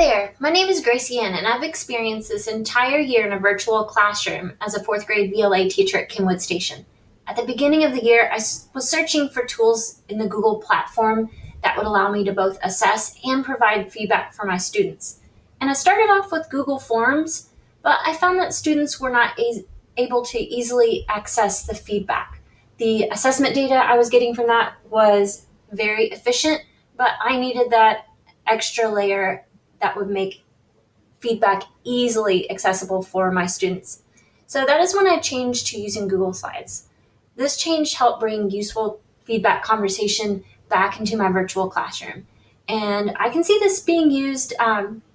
there, my name is Gracie Ann, and I've experienced this entire year in a virtual classroom as a fourth grade VLA teacher at Kenwood Station. At the beginning of the year, was searching for tools in the Google platform that would allow me to both assess and provide feedback for my students. And I started off with Google Forms, but I found that students were not able to easily access the feedback. The assessment data I was getting from that was very efficient, but I needed that extra layer that would make feedback easily accessible for my students. So that is when I changed to using Google Slides. This change helped bring useful feedback conversation back into my virtual classroom. And I can see this being used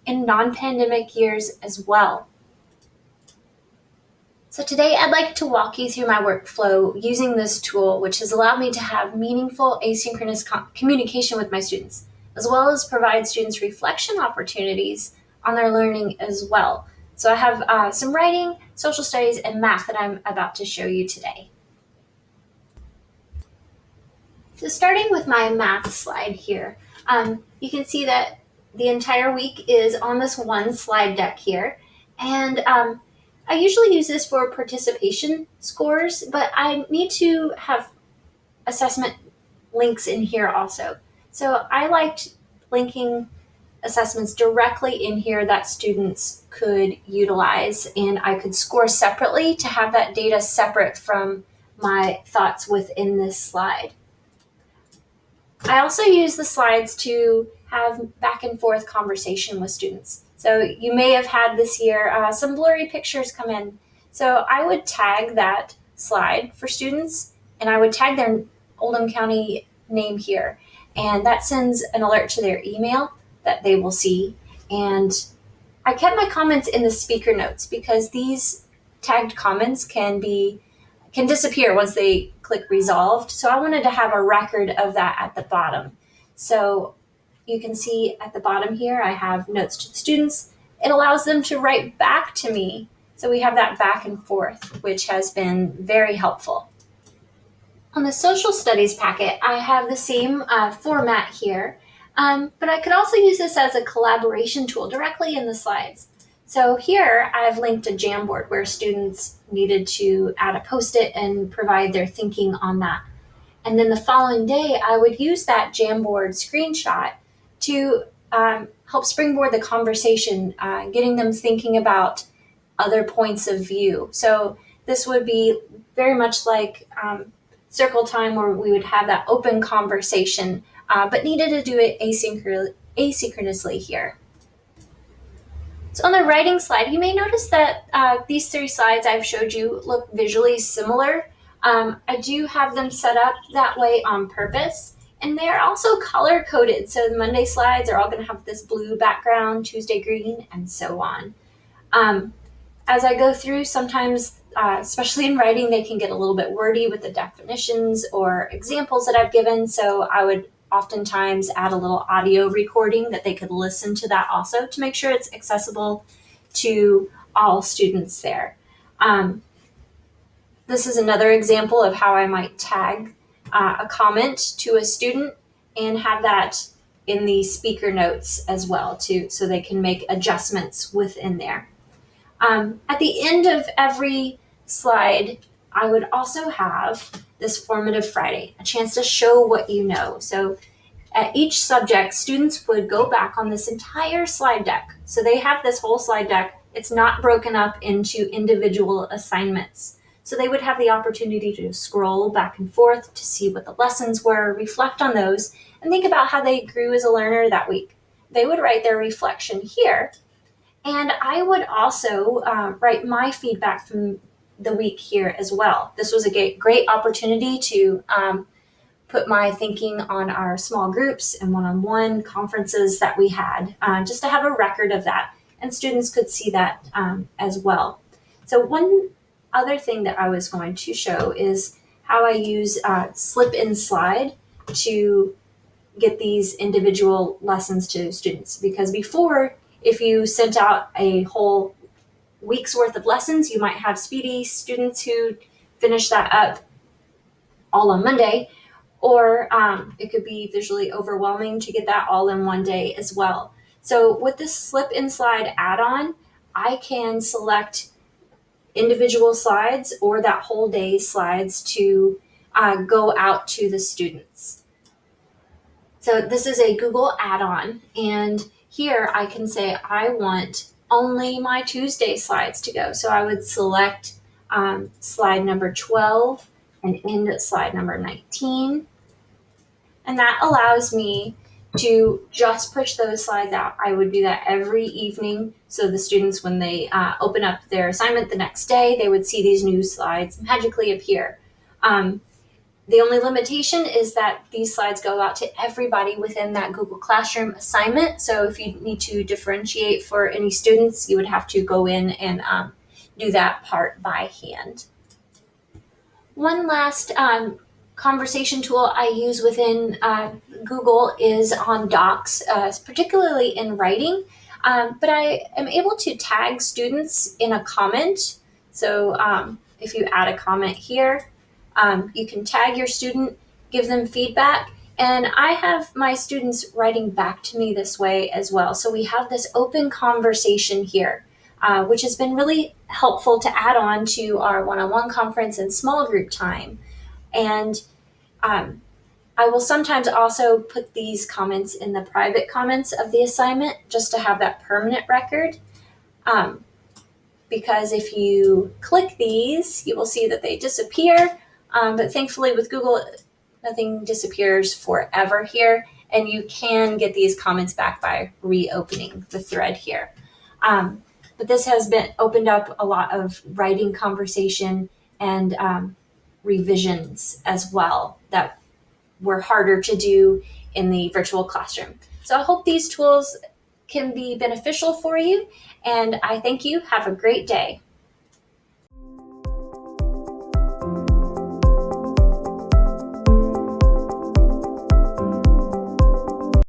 in non-pandemic years as well. So today I'd like to walk you through my workflow using this tool, which has allowed me to have meaningful asynchronous communication with my students, as well as provide students reflection opportunities on their learning as well. So I have some writing, social studies, and math that I'm about to show you today. So starting with my math slide here, you can see that the entire week is on this one slide deck here. And I usually use this for participation scores, but I need to have assessment links in here also. So I liked linking assessments directly in here that students could utilize, and I could score separately to have that data separate from my thoughts within this slide. I also use the slides to have back and forth conversation with students. So you may have had this year some blurry pictures come in. So I would tag that slide for students, and I would tag their Oldham County name here. And that sends an alert to their email that they will see. And I kept my comments in the speaker notes because these tagged comments can disappear once they click resolved. So I wanted to have a record of that at the bottom. So you can see at the bottom here, I have notes to the students. It allows them to write back to me. So we have that back and forth, which has been very helpful. On the social studies packet, I have the same format here, but I could also use this as a collaboration tool directly in the slides. So here I've linked a Jamboard where students needed to add a Post-it and provide their thinking on that. And then the following day, I would use that Jamboard screenshot to help springboard the conversation, getting them thinking about other points of view. So this would be very much like circle time, where we would have that open conversation, but needed to do it asynchronously here. So on the writing slide, you may notice that these three slides I've showed you look visually similar. I do have them set up that way on purpose, and they're also color coded. So the Monday slides are all going to have this blue background, Tuesday green, and so on. As I go through, sometimes, especially in writing, they can get a little bit wordy with the definitions or examples that I've given. So I would oftentimes add a little audio recording that they could listen to that also to make sure it's accessible to all students there. This is another example of how I might tag a comment to a student and have that in the speaker notes as well too, so they can make adjustments within there. At the end of every slide, I would also have this Formative Friday, a chance to show what you know. So at each subject, students would go back on this entire slide deck. So they have this whole slide deck. It's not broken up into individual assignments. So they would have the opportunity to scroll back and forth to see what the lessons were, reflect on those, and think about how they grew as a learner that week. They would write their reflection here. And I would also write my feedback from the week here as well. This was a great opportunity to put my thinking on our small groups and one-on-one conferences that we had, just to have a record of that. And students could see that as well. So one other thing that I was going to show is how I use Slip and Slide to get these individual lessons to students. Because before, if you sent out a whole week's worth of lessons, you might have speedy students who finish that up all on Monday, or it could be visually overwhelming to get that all in one day as well. So with this Slip and Slide add-on, I can select individual slides or that whole day slides to go out to the students. So this is a Google add-on, and here I can say I want only my Tuesday slides to go. So I would select slide number 12 and end at slide number 19. And that allows me to just push those slides out. I would do that every evening. So the students, when they open up their assignment the next day, they would see these new slides magically appear. The only limitation is that these slides go out to everybody within that Google Classroom assignment. So if you need to differentiate for any students, you would have to go in and do that part by hand. One last conversation tool I use within Google is on Docs, particularly in writing. But I am able to tag students in a comment. So if you add a comment here, you can tag your student, give them feedback, and I have my students writing back to me this way as well. So we have this open conversation here, which has been really helpful to add on to our one-on-one conference and small group time. And I will sometimes also put these comments in the private comments of the assignment just to have that permanent record. Because if you click these, you will see that they disappear. But thankfully with Google, nothing disappears forever here, and you can get these comments back by reopening the thread here. But this has been opened up a lot of writing conversation and revisions as well that were harder to do in the virtual classroom. So I hope these tools can be beneficial for you, and I thank you. Have a great day.